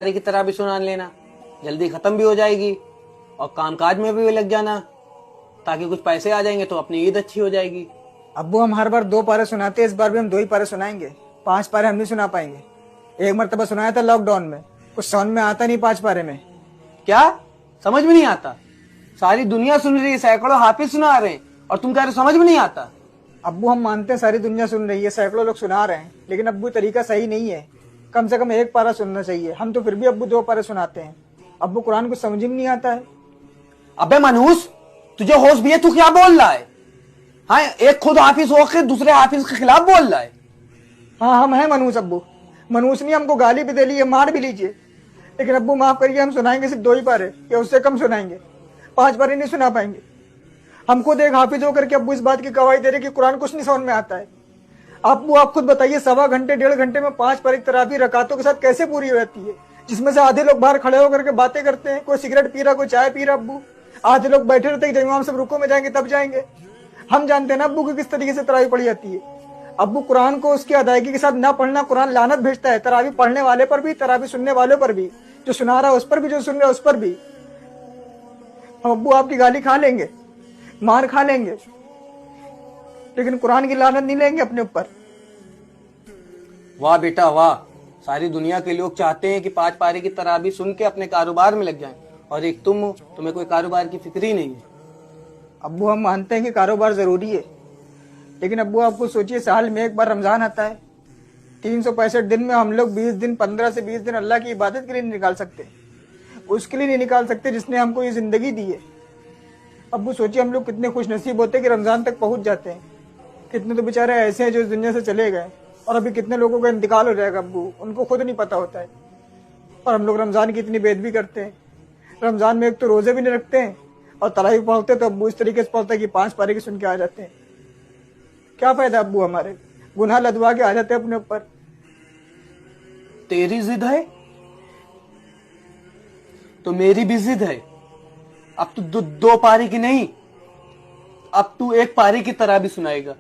की तरह भी सुना लेना, जल्दी खत्म भी हो जाएगी और कामकाज में भी लग जाना, ताकि कुछ पैसे आ जाएंगे तो अपनी ईद अच्छी हो जाएगी। अब्बू हम हर बार 2 पारे सुनाते हैं, इस बार भी हम 2 ही पारे सुनाएंगे। 5 पारे हम नहीं सुना पाएंगे। एक मरतबा सुनाया था लॉकडाउन में, कुछ समझ में आता नहीं 5 पारे में। क्या समझ में नहीं आता? सारी दुनिया सुन रही है, सैकड़ों हाफिज सुना रहे हैं और तुम कह रहे समझ में नहीं आता। अब्बू हम मानते हैं सारी दुनिया सुन रही है, सैकड़ों लोग सुना रहे हैं, लेकिन अब्बू तरीका सही नहीं है। कम से कम 1 पारा सुनना चाहिए। हम तो फिर भी अब्बू 2 पारे सुनाते हैं। अब्बू कुरान कुछ समझ में नहीं आता है। अबे मनहूस, तुझे होश भी है? तू क्या बोल रहा है? हाँ, एक खुद हाफिज होकर दूसरे हाफिज के खिलाफ बोल रहा है। हाँ हम हैं मनहूस अब्बू। मनहूस नहीं, हमको गाली भी दे लीजिए, मार भी लीजिए, लेकिन अब्बू माफ करिए, हम सुनाएंगे सिर्फ 2 ही पारे या उससे कम सुनाएंगे। 5 पारे नहीं सुना पाएंगे। हम खुद एक हाफिज होकर के अब्बू इस बात की गवाही दे रहे कि कुरान कुछ नहीं समझ में आता है। अब्बू आप खुद बताइए, 1.25 घंटे 1.5 घंटे में 5 पारे तरावी रकातों के साथ कैसे पूरी हो जाती है, जिसमें से आधे लोग बाहर खड़े होकर के बातें करते हैं, कोई सिगरेट पी रहा, कोई चाय पी रहा। अब्बू आधे लोग बैठे रहते हैं जब इमाम सब रुको में जाएंगे तब जाएंगे। हम जानते हैं ना अब्बू की किस तरीके से तरावी पढ़ी जाती है। अब्बू कुरान को उसकी अदायगी के साथ ना पढ़ना कुरान लानत भेजता है, तरावी पढ़ने वाले पर भी, तरावी सुनने वालों पर भी, जो सुना रहा है उस पर भी, जो सुन रहा है उस पर भी। हम अब्बू आपकी गाली खा लेंगे, मार खा लेंगे, लेकिन कुरान की लानत नहीं लेंगे अपने ऊपर। वाह बेटा वाह, सारी दुनिया के लोग चाहते हैं कि 5 पारे की तराबी सुन के अपने कारोबार में लग जाएं, और एक तुम हो, तुम्हें कोई कारोबार की फिक्र ही नहीं है। अब्बू हम मानते हैं कि कारोबार जरूरी है, लेकिन अब्बू आपको सोचिए, साल में 1 बार रमजान आता है। 365 दिन में हम लोग 20 दिन, 15 से 20 दिन अल्लाह की इबादत के लिए नहीं निकाल सकते। उसके लिए नहीं निकाल सकते जिसने हमको ये जिंदगी दी है। अब्बू सोचिए, हम लोग कितने खुश नसीब होते हैं कि रमजान तक पहुंच जाते हैं। कितने तो बेचारे ऐसे हैं जो इस दुनिया से चले गए, और अभी कितने लोगों का इंतकाल हो जाएगा अब्बू, उनको खुद नहीं पता होता है। और हम लोग रमजान की इतनी बेदबी करते हैं। रमजान में एक तो रोजे भी नहीं रखते हैं, और तरावी पढ़ते तो अब्बू इस तरीके से पढ़ता है कि 5 पारे की सुन के आ जाते हैं। क्या फायदा अब्बू, हमारे गुनाह लदवा के आ जाते हैं अपने ऊपर। तेरी जिद है तो मेरी भी जिद है। अब तू 2 पारी की नहीं, अब तू 1 पारी की तरह भी सुनाएगा।